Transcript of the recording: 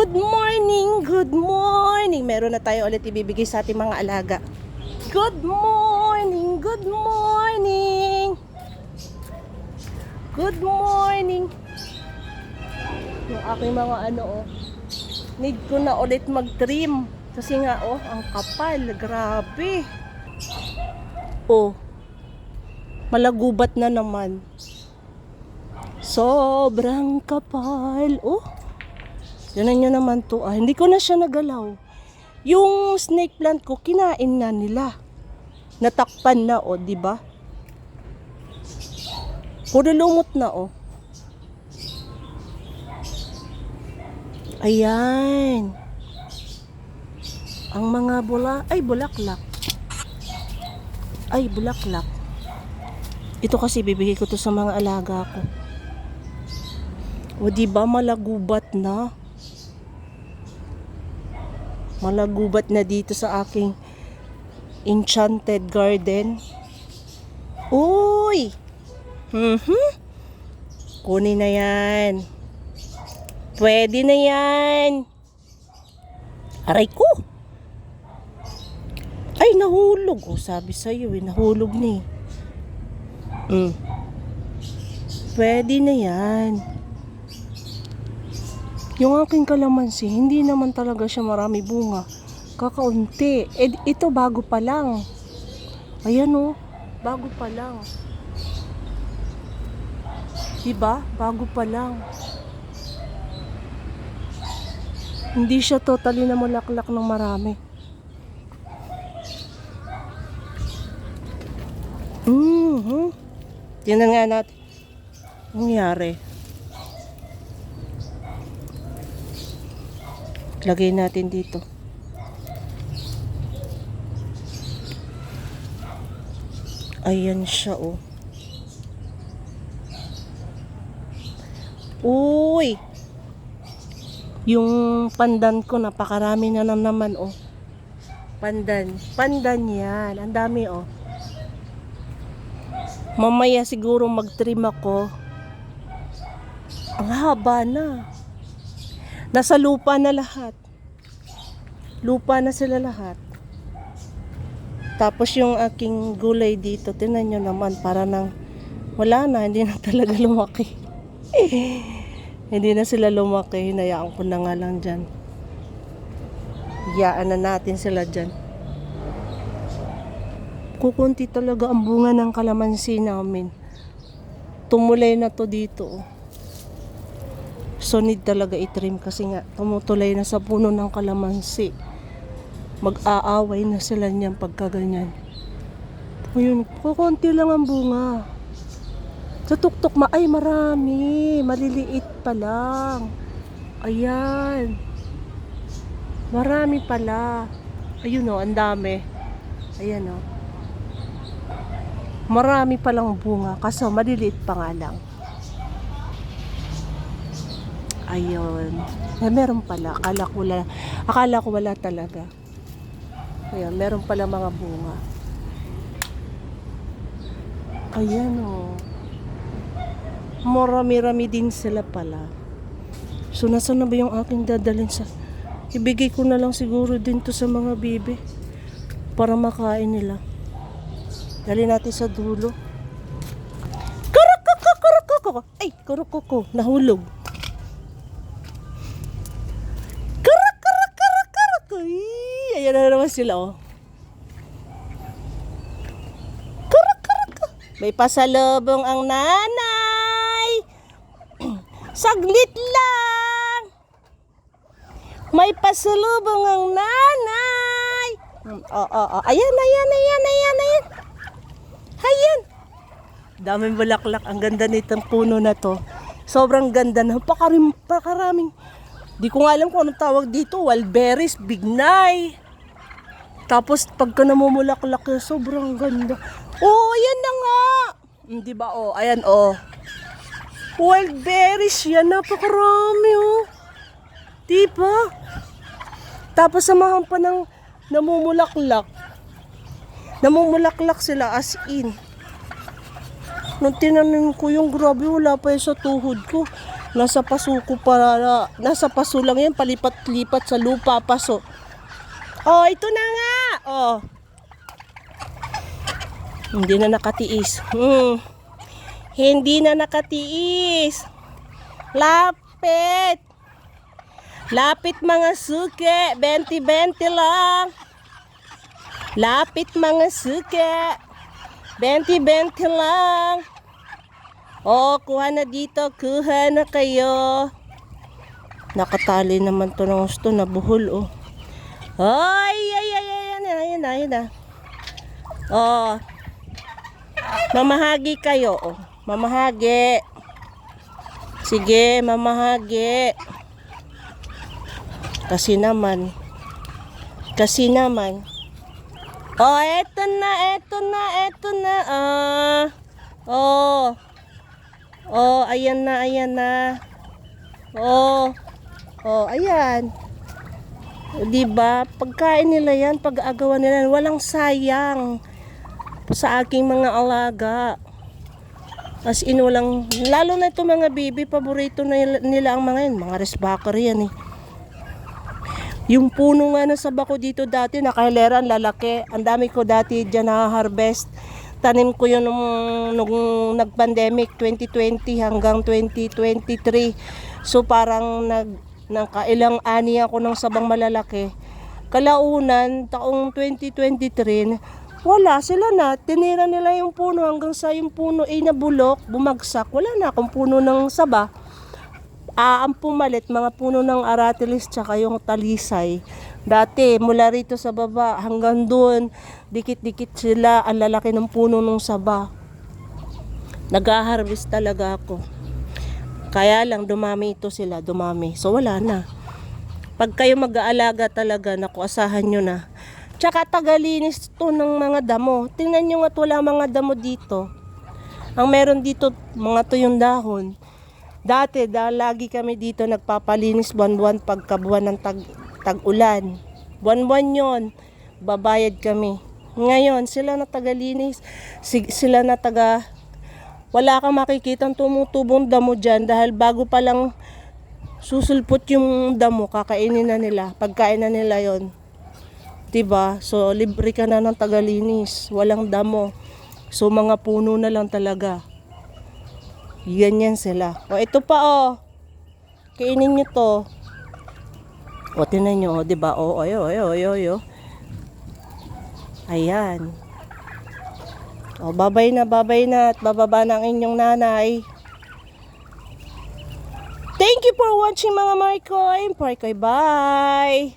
Good morning! Good morning! Meron na tayo ulit ibibigay sa ating mga alaga. Good morning! Good morning! Good morning! Yung aking mga need ko na ulit mag-trim. Kasi nga, ang kapal. Grabe. Malagubat na naman. Sobrang kapal. Yan nyo naman to. Hindi ko na siya nagalaw. Yung snake plant ko, kinain na nila. Natakpan na, di ba? Puro lumot na, Ayan. Ang mga bulaklak. Bulaklak. Ito kasi bibigay ko to sa mga alaga ko. Di ba malagubat na? Malagubat na dito sa aking enchanted garden. Uy! Kunin na yan. Pwede na yan. Aray ko. Ay, nahulog. Sabi sa'yo nahulog ni. Pwede na yan. Yung aking kalamansi, hindi naman talaga siya marami bunga. Kakaunti. Ito bago pa lang. Ayan bago pa lang. Diba? Bago pa lang. Hindi siya totally na mulaklak ng marami. Tingnan nga natin. Anong nangyari? Lagay natin dito. Ayan siya, Uy! Yung pandan ko, napakarami na naman, Pandan yan. Ang dami, Mamaya siguro mag-trim ako. Ang haba na. Nasa lupa na lahat. Lupa na sila lahat. Tapos yung aking gulay dito, tingnan nyo naman, para nang wala na, hindi na talaga lumaki. Hindi na sila lumaki, hinayaan ko na nga lang dyan. Hiyaan na natin sila dyan. Kukunti talaga ang bunga ng kalamansi namin. Tumulay na to dito, So need talaga i-trim kasi nga tumutulay na sa puno ng kalamansi. Mag-aaway na sila niyan pagka ganyan. Ayun, kukunti lang ang bunga. Sa tuktok marami. Maliliit pa lang. Ayan. Marami pala. Ayun ang dami. Ayan Marami palang bunga kaso maliliit pa nga lang. Ayun. Meron pala. Akala ko wala talaga. Ayan, meron pala mga bunga. Ayan Marami-rami din sila pala. So, nasaan na ba yung aking dadalhin sa... Ibigay ko na lang siguro din to sa mga bibi. Para makain nila. Dali natin sa dulo. Kurukoko! Ay, kurukoko. Nahulog. Ayan na naman sila, May pasalubong ang nanay. Saglit lang. May pasalubong ang nanay. Ayan. Ayan. Daming bulaklak. Ang ganda nitong puno na to. Sobrang ganda. Napakaraming. Di ko nga alam kung anong tawag dito. Wildberries, bignay. Tapos pagka namumulaklak, sobrang ganda. Ayan na nga. Di ba ayan Wildberries yan, napakarami Di ba? Tapos samahan pa ng namumulaklak. Namumulaklak sila as in. Nung tinanim ko yung grabe, wala pa yun sa tuhod ko. Nasa paso ko para, nasa paso lang yan, palipat-lipat sa lupa, paso. Oh, ito na nga. Oh. Hindi na nakatiis. Hindi na nakatiis. Lapit. Lapit mga suke. 20-20 lang. Lapit mga suke. 20-20 lang. Oh, kuha na dito. Kuha na kayo. Nakatali naman to ng gusto. Nabuhol, oh. Ay, ayan na. Oh. Mamahagi kayo, oh. Mamahagi. Sige, mamahagi. Kasi naman. Oh, eto na. Oh. Oh, ayan na. Oh, ayan. O, diba? Pagkain nila yan, pag-aagawan nila yan, walang sayang sa aking mga alaga. As in, walang, lalo na ito mga baby, paborito na nila ang mga yan. Mga resbacker yan eh. Yung puno nga na saba ko dito dati, nakaheleran, lalaki. Ang dami ko dati dyan na-harvest. Tanim ko yun nung nag-pandemic 2020 hanggang 2023. So parang nakailang ani ako ng sabang malalaki. Kalaunan, taong 2023, wala sila na. Tinira nila yung puno hanggang sa yung puno ay nabulok, bumagsak. Wala na akong puno ng saba. Ang pumalit, mga puno ng aratilis tsaka yung talisay. Dati, mula rito sa baba hanggang doon, dikit-dikit sila, ang lalaki ng puno ng saba. Nag-harvest talaga ako. Kaya lang, dumami ito sila, dumami. So, wala na. Pag kayo mag-aalaga talaga, naku, asahan nyo na. Tsaka tagalinis to ng mga damo. Tingnan nyo nga't wala mga damo dito. Ang meron dito, mga tuyong dahon. Dati, lagi kami dito nagpapalinis buwan-buwan pagkabuwan ng tag-ulan. Buwan-buwan yon, babayad kami. Ngayon, sila na tagalinis, sila na wala kang makikitang tumutubong damo dyan dahil bago pa lang susulpot yung damo, kakainin na nila, pagkain na nila yon. Diba? So, libre ka na ng tagalinis, walang damo. So, mga puno na lang talaga. Ganyan sila. O, ito pa, oh. Kainin nyo to. O, tinan nyo, diba? O, oyo. Ayan. O, babay na. At bababa na ang inyong nanay. Thank you for watching mga Marikoy. Bye!